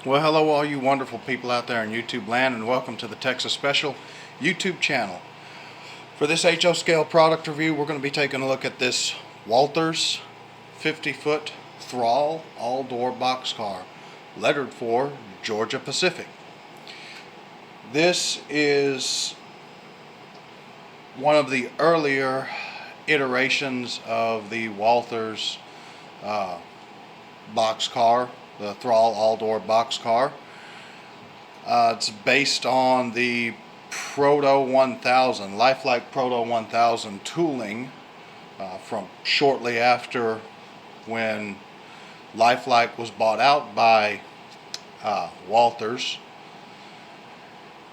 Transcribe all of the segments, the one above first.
Well, hello all you wonderful people out there in YouTube land, and welcome to the Texas Special YouTube channel. For this HO scale product review, we're going to be taking a look at this Walthers 50-foot Thrall All Door Boxcar, lettered for Georgia Pacific. This is one of the earlier iterations of the Walthers boxcar, the Thrall All Door Boxcar. It's based on the Proto 1000, lifelike Proto 1000 tooling from shortly after when Lifelike was bought out by Walthers.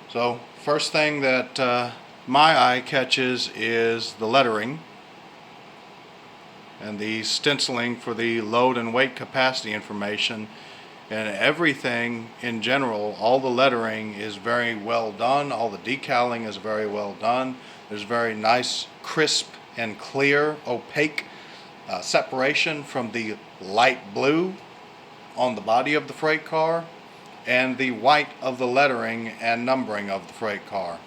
So first thing that my eye catches is the lettering and the stenciling for the load and weight capacity information, and everything in general. All the lettering is very well done, all the decaling is very well done. There's very nice, crisp and clear, opaque separation from the light blue on the body of the freight car and the white of the lettering and numbering of the freight car.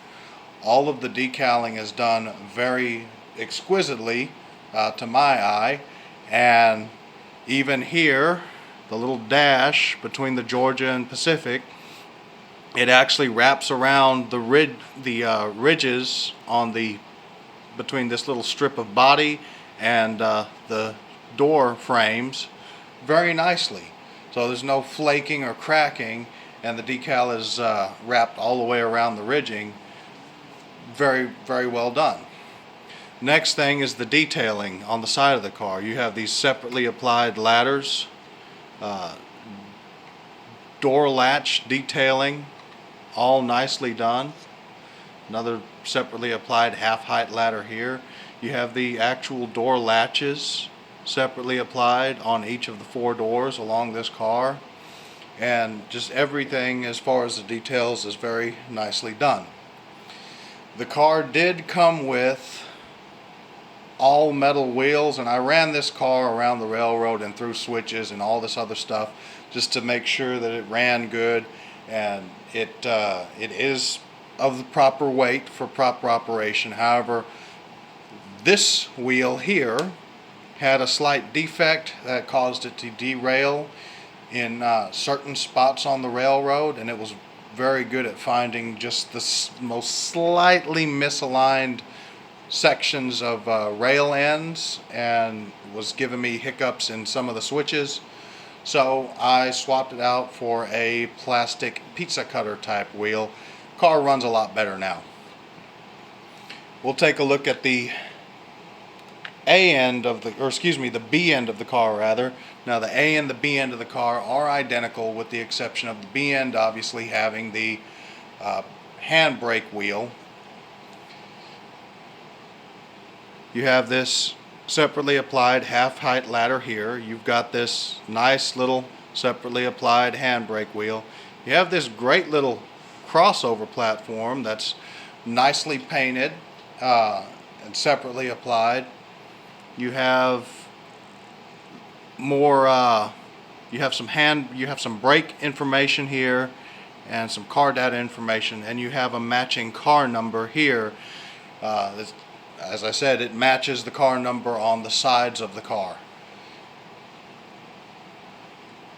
All of the decaling is done very exquisitely to my eye, and even here, the little dash between the Georgia and Pacific, it actually wraps around the ridges on between this little strip of body and the door frames very nicely. So there's no flaking or cracking, and the decal is wrapped all the way around the ridging. Very, very well done. Next thing is the detailing on the side of the car. You have these separately applied ladders, door latch detailing, all nicely done. Another separately applied half-height ladder here. You have the actual door latches separately applied on each of the four doors along this car, and just everything as far as the details is very nicely done. The car did come with all metal wheels, and I ran this car around the railroad and through switches and all this other stuff just to make sure that it ran good, and it is of the proper weight for proper operation. However, this wheel here had a slight defect that caused it to derail in certain spots on the railroad, and it was very good at finding just the most slightly misaligned sections of rail ends, and was giving me hiccups in some of the switches. So I swapped it out for a plastic pizza cutter type wheel. Car runs a lot better now. We'll take a look at the B end of the car rather. Now the A and the B end of the car are identical, with the exception of the B end obviously having the handbrake wheel. You have this separately applied half-height ladder here. You've got this nice little separately applied handbrake wheel. You have this great little crossover platform that's nicely painted and separately applied. You have more. You have some brake information here and some car data information, and you have a matching car number here. As I said, it matches the car number on the sides of the car.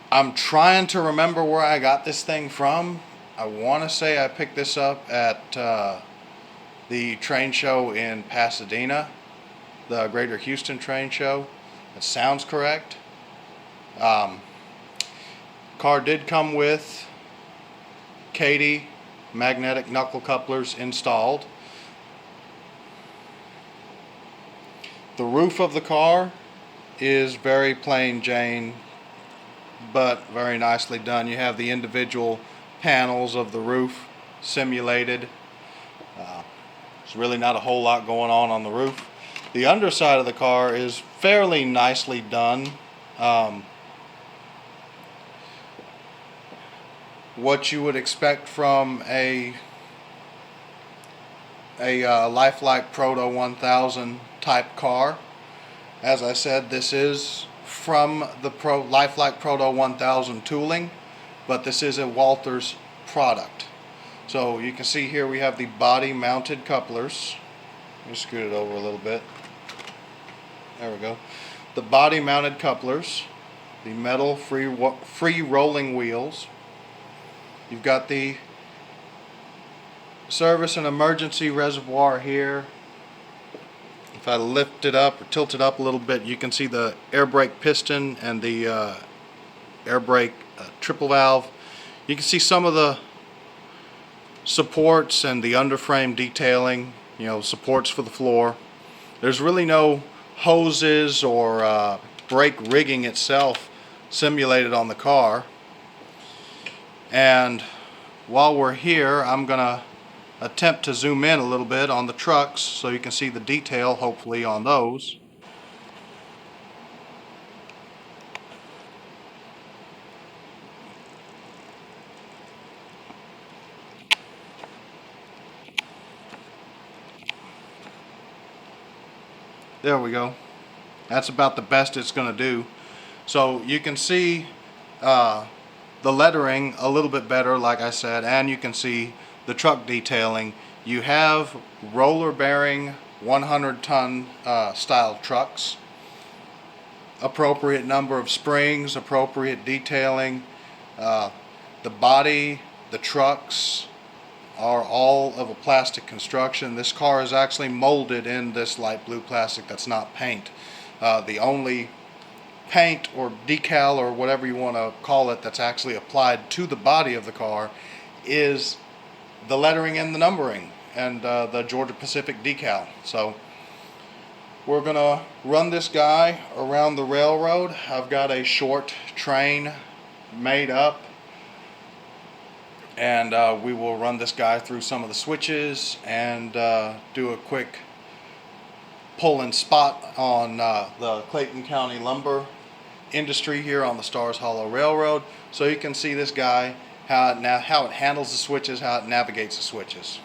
I'm trying to remember where I got this thing from. I want to say I picked this up at the train show in Pasadena, the Greater Houston train show. That sounds correct. Car did come with Katy magnetic knuckle couplers installed. The roof of the car is very plain Jane, but very nicely done. You have the individual panels of the roof simulated. There's really not a whole lot going on the roof. The underside of the car is fairly nicely done. What you would expect from a lifelike Proto 1000 type car. As I said, this is from the lifelike Proto 1000 tooling. but this is a Walthers product. So you can see here we have the body mounted couplers. Let me scoot it over a little bit. There we go. The body mounted couplers, the metal free rolling wheels. You've got the service and emergency reservoir here. If I lift it up or tilt it up a little bit, you can see the air brake piston and the air brake triple valve. You can see some of the supports and the underframe detailing, supports for the floor. There's really no hoses or brake rigging itself simulated on the car. And while we're here, I'm gonna attempt to zoom in a little bit on the trucks so you can see the detail, hopefully, on those. There we go. That's about the best it's going to do. So you can see the lettering a little bit better, like I said, and you can see the truck detailing. You have roller bearing 100-ton style trucks, appropriate number of springs, appropriate detailing. The body, the trucks are all of a plastic construction. This car is actually molded in this light blue plastic that's not paint. The only paint or decal or whatever you want to call it that's actually applied to the body of the car is the lettering and the numbering and the Georgia Pacific decal. So we're gonna run this guy around the railroad. I've got a short train made up, and we will run this guy through some of the switches and do a quick pull and spot on the Clayton County lumber industry here on the Stars Hollow Railroad, so you can see this guy, how it handles the switches, how it navigates the switches.